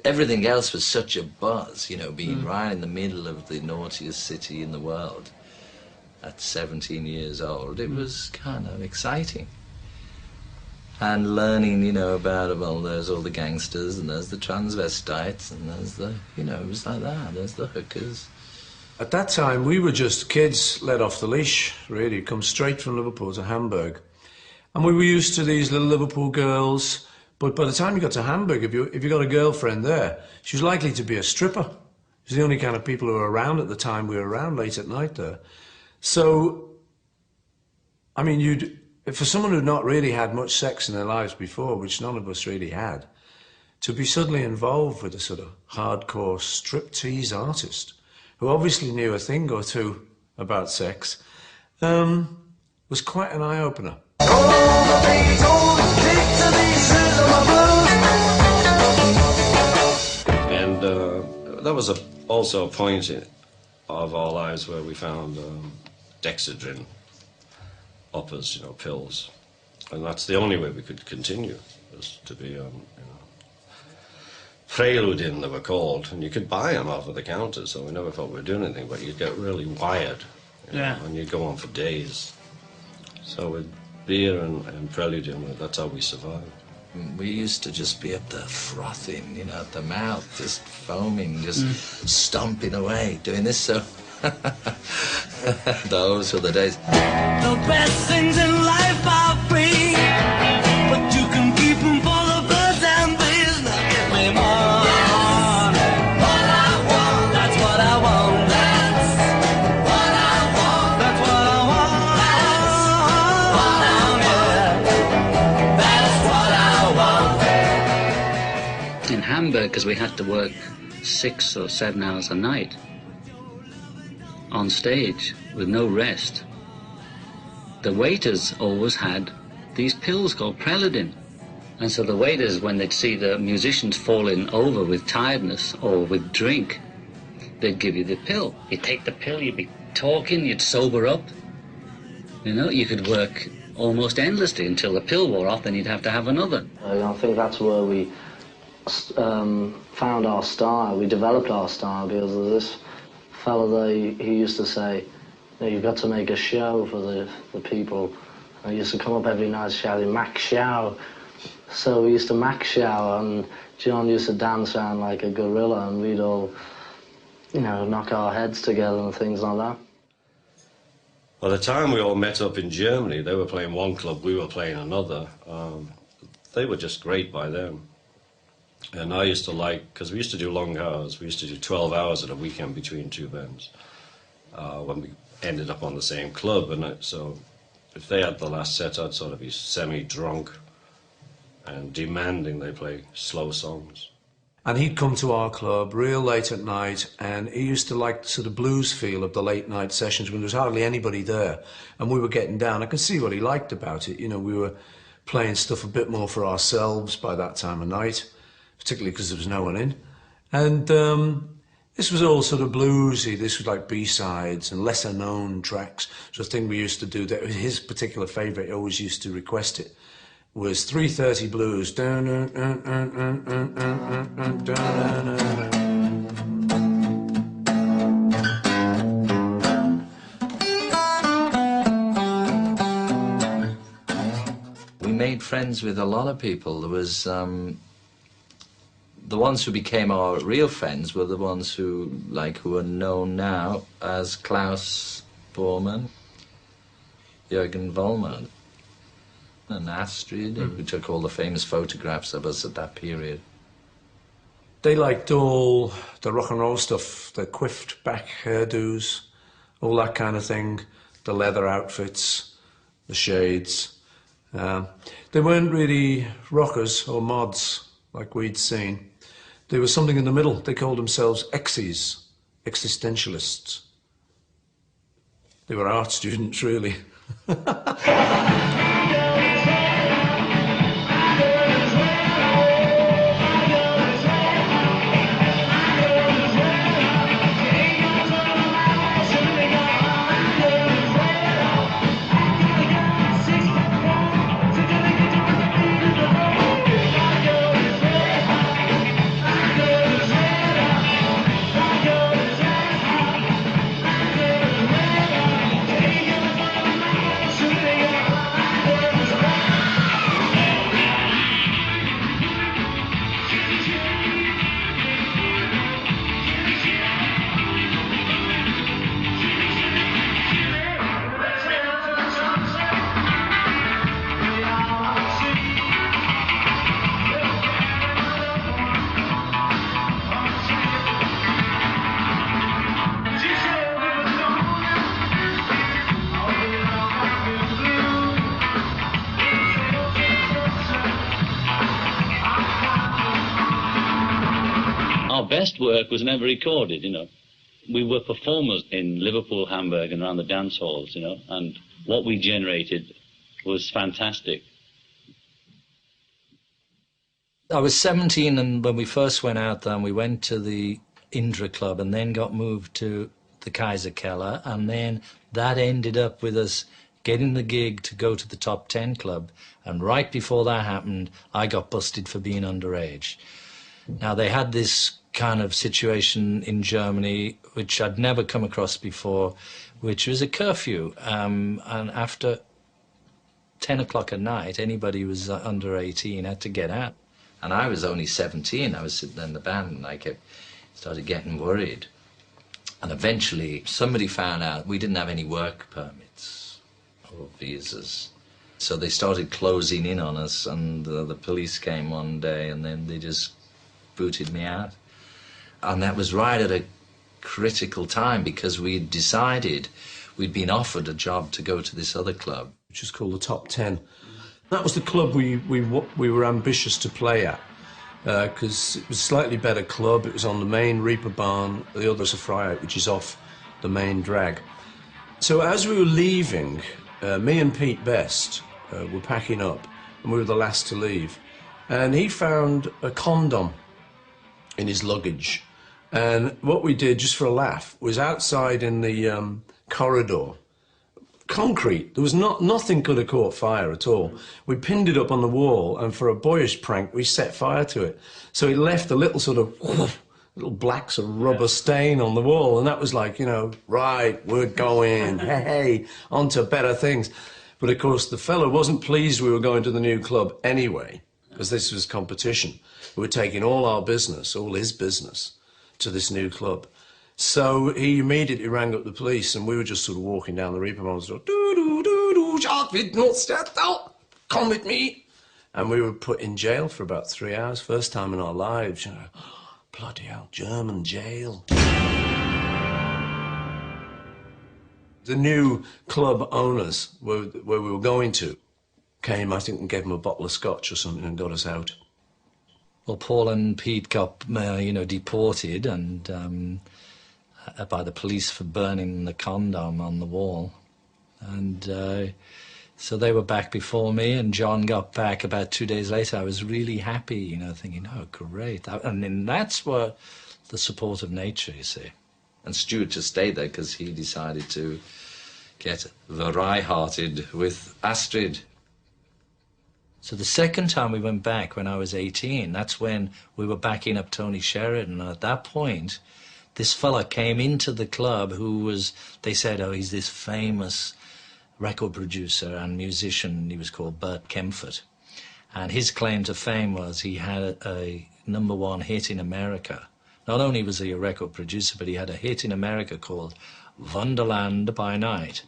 everything else was such a buzz, you know, being right in the middle of the naughtiest city in the world at 17 years old. It was kind of exciting. And learning, you know, about, well, there's all the gangsters, and there's the transvestites, and there's the, you know, it was like that, there's the hookers. At that time, we were just kids let off the leash, really, come straight from Liverpool to Hamburg. And we were used to these little Liverpool girls, but by the time you got to Hamburg, if you got a girlfriend there, she was likely to be a stripper. She was the only kind of people who were around at the time we were around late at night there. So, I mean, for someone who'd not really had much sex in their lives before, which none of us really had, to be suddenly involved with a sort of hardcore striptease artist who obviously knew a thing or two about sex, was quite an eye-opener. And that was also a point of our lives where we found Dexedrine uppers, you know, pills. And that's the only way we could continue, was to be, you know, Preludin, they were called, and you could buy them off of the counter, so we never thought we were doing anything, but you'd get really wired, you know, and you'd go on for days. So with beer and Preludin, that's how we survived. We used to just be up there frothing, you know, at the mouth, just foaming, just stomping away, doing this, so... Those were the days. The best things in life are free, but you can keep them for the birds and bees. Now give me more. What I want, that's what I want. That's what I want. That's what I want. That's what I want. That's what I want. In Hamburg, because we had to work 6 or 7 hours a night on stage with no rest, the waiters always had these pills called Preludin. And so the waiters, when they'd see the musicians falling over with tiredness or with drink, they'd give you the pill. You'd take the pill, you'd be talking, you'd sober up. You know, you could work almost endlessly until the pill wore off, then you'd have to have another. I think that's where we found our style, we developed our style, because of this fellow there, he used to say, you know, you've got to make a show for the people. And he used to come up every night shouting, Mac Show. So we used to Mac Show, and John used to dance around like a gorilla, and we'd all, you know, knock our heads together and things like that. By the time we all met up in Germany, they were playing one club, we were playing another. They were just great by then. And I used to like, because we used to do long hours, we used to do 12 hours at a weekend between two bands when we ended up on the same club. And so if they had the last set, I'd sort of be semi-drunk and demanding they play slow songs. And he'd come to our club real late at night, and he used to like the sort of blues feel of the late night sessions when there was hardly anybody there, and we were getting down. I could see what he liked about it. You know, we were playing stuff a bit more for ourselves by that time of night, particularly because there was no one in. And this was all sort of bluesy. This was like B-sides and lesser-known tracks. So the thing we used to do, that his particular favourite, he always used to request it, was 3:30 blues. We made friends with a lot of people. There was... the ones who became our real friends were the ones who are known now as Klaus Bormann, Jürgen Vollmann, and Astrid, who took all the famous photographs of us at that period. They liked all the rock and roll stuff, the quiffed back hairdos, all that kind of thing, the leather outfits, the shades. They weren't really rockers or mods like we'd seen. There was something in the middle. They called themselves Exes, existentialists. They were art students, really. Our best work was never recorded, you know. We were performers in Liverpool, Hamburg, and around the dance halls, you know, and what we generated was fantastic. I was 17 and when we first went out there, and we went to the Indra Club and then got moved to the Kaiser Keller, and then that ended up with us getting the gig to go to the Top 10 Club, and right before that happened, I got busted for being underage. Now, they had this kind of situation in Germany, which I'd never come across before, which was a curfew, and after 10 o'clock at night, anybody who was under 18 had to get out. And I was only 17. I was sitting in the band, and I started getting worried. And eventually, somebody found out we didn't have any work permits or visas. So they started closing in on us, and the police came one day, and then they just booted me out. And that was right at a critical time, because we'd decided we'd been offered a job to go to this other club, which is called the Top 10. That was the club we were ambitious to play at, because it was a slightly better club. It was on the main Reeperbahn, the other's a Freiheit, which is off the main drag. So as we were leaving, me and Pete Best were packing up, and we were the last to leave. And he found a condom in his luggage. And what we did, just for a laugh, was outside in the corridor, concrete. There was nothing could have caught fire at all. We pinned it up on the wall, and for a boyish prank, we set fire to it. So it left a little sort of little black sort of rubber stain on the wall, and that was like, you know, right, we're going, hey, on to better things. But of course, the fellow wasn't pleased we were going to the new club anyway, because this was competition. We were taking all our business, all his business, to this new club. So he immediately rang up the police, and we were just sort of walking down the Reeperbahn Street, come with me. And we were put in jail for about 3 hours, first time in our lives, you know. Bloody hell, German jail. The new club owners where we were going to came, I think, and gave them a bottle of scotch or something and got us out. Well, Paul and Pete got, deported and by the police for burning the condom on the wall. And so they were back before me, and John got back about 2 days later. I was really happy, thinking, oh, great. And then that's where the support of nature, you see. And Stuart just stayed there because he decided to get Verheiratet with Astrid. So the second time we went back, when I was 18, that's when we were backing up Tony Sheridan. And at that point, this fella came into the club who was, they said, oh, he's this famous record producer and musician. He was called Bert Kempfert. And his claim to fame was he had a #1 hit in America. Not only was he a record producer, but he had a hit in America called Wonderland by Night.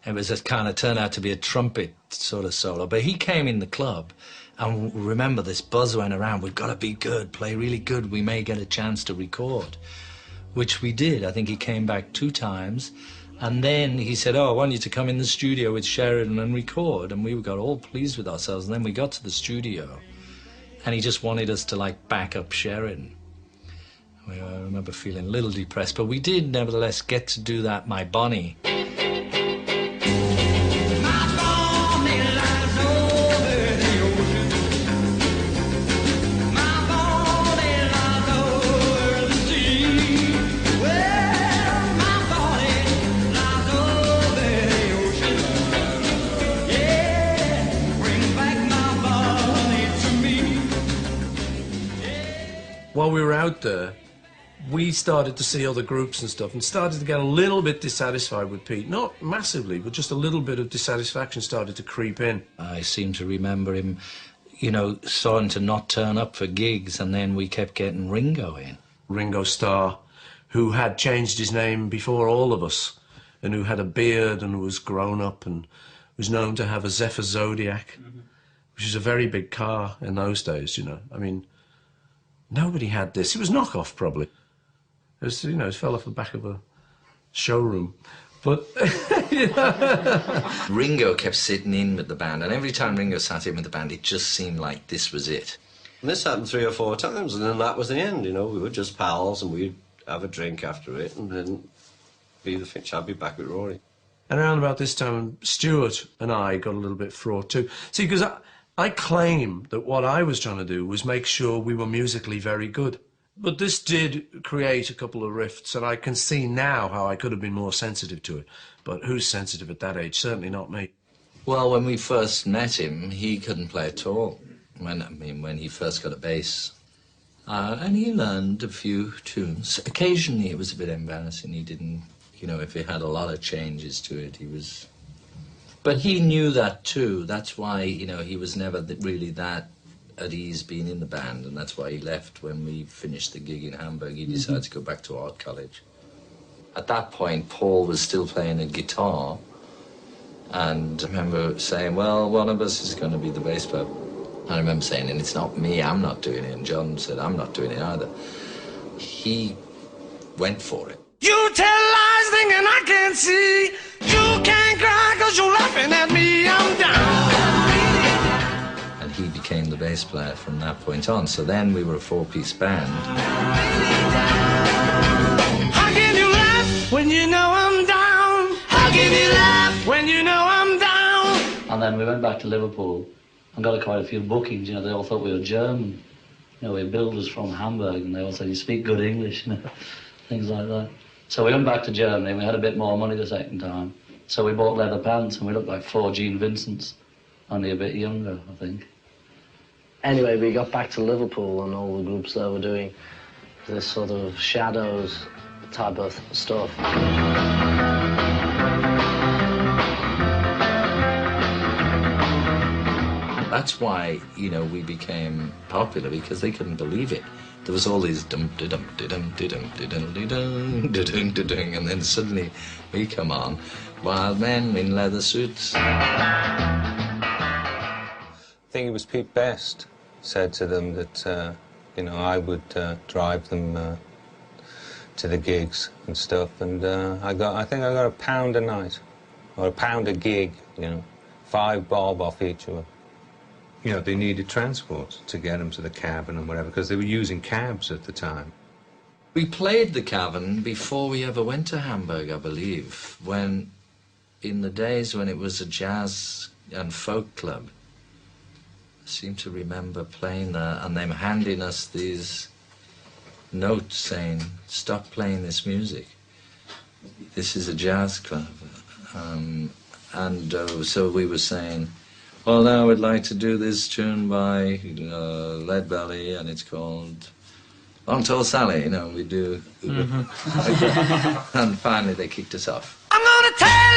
It was kind of turned out to be a trumpet sort of solo. But he came in the club, and remember, this buzz went around, we've got to be good, play really good, we may get a chance to record, which we did. I think he came back 2 times, and then he said, oh, I want you to come in the studio with Sheridan and record, and we got all pleased with ourselves. And then we got to the studio, and he just wanted us to, like, back up Sheridan. I remember feeling a little depressed, but we did nevertheless get to do that, My Bonnie. While we were out there, we started to see other groups and stuff and started to get a little bit dissatisfied with Pete. Not massively, but just a little bit of dissatisfaction started to creep in. I seem to remember him, starting to not turn up for gigs, and then we kept getting Ringo in. Ringo Starr, who had changed his name before all of us, and who had a beard and was grown up and was known to have a Zephyr Zodiac, which is a very big car in those days, I mean, nobody had this. It was knockoff, probably. It was, it fell off the back of a showroom. But, Ringo kept sitting in with the band, and every time Ringo sat in with the band, it just seemed like this was it. And this happened 3 or 4 times, and then that was the end, you know. We were just pals, and we'd have a drink after it, and then be the finish. I'd be back with Rory. And around about this time, Stuart and I got a little bit fraught too. See, because I claim that what I was trying to do was make sure we were musically very good. But this did create a couple of rifts, and I can see now how I could have been more sensitive to it. But who's sensitive at that age? Certainly not me. Well, when we first met him, he couldn't play at all. When he first got a bass. And he learned a few tunes. Occasionally it was a bit embarrassing. He didn't, you know, if he had a lot of changes to it, he was... But he knew that too. That's why, you know, he was never really that at ease being in the band, and that's why he left when we finished the gig in Hamburg. He decided to go back to art college. At that point, Paul was still playing a guitar, and I remember saying, well, one of us is going to be the bass player. I remember saying, and it's not me, I'm not doing it. And John said, I'm not doing it either. He went for it. You tell lies thinking I can't see. You can't cry cause you're laughing at me. I'm down. And he became the bass player from that point on. So then we were a 4-piece band. How can you laugh when you know I'm down? How can you laugh when you know I'm down? And then we went back to Liverpool and got quite a few bookings. You know, they all thought we were German. You know, we had builders from Hamburg, and they all said, you speak good English, you know, things like that. So we went back to Germany, and we had a bit more money the second time. So we bought leather pants, and we looked like 4 Gene Vincents, only a bit younger, I think. Anyway, we got back to Liverpool, and all the groups there were doing this sort of shadows type of stuff. That's why, you know, we became popular, because they couldn't believe it. There was all these dum-de-dum-de-dum-de-dum-de-dum-de-dum-de-dum, and then suddenly we come on, wild men in leather suits. I think it was Pete Best said to them that, you know, I would drive them to the gigs and stuff, and I think I got £1 a night, or £1 a gig, you know, 5 bob off each of them. You know, they needed transport to get them to the Cavern and whatever, because they were using cabs at the time. We played the Cavern before we ever went to Hamburg, I believe, when, in the days when it was a jazz and folk club. I seem to remember playing there and them handing us these notes saying, stop playing this music. This is a jazz club. So we were saying, well, now we'd like to do this tune by Lead Belly, and it's called Long Tall Sally, you know, we do. And finally they kicked us off. I'm gonna tell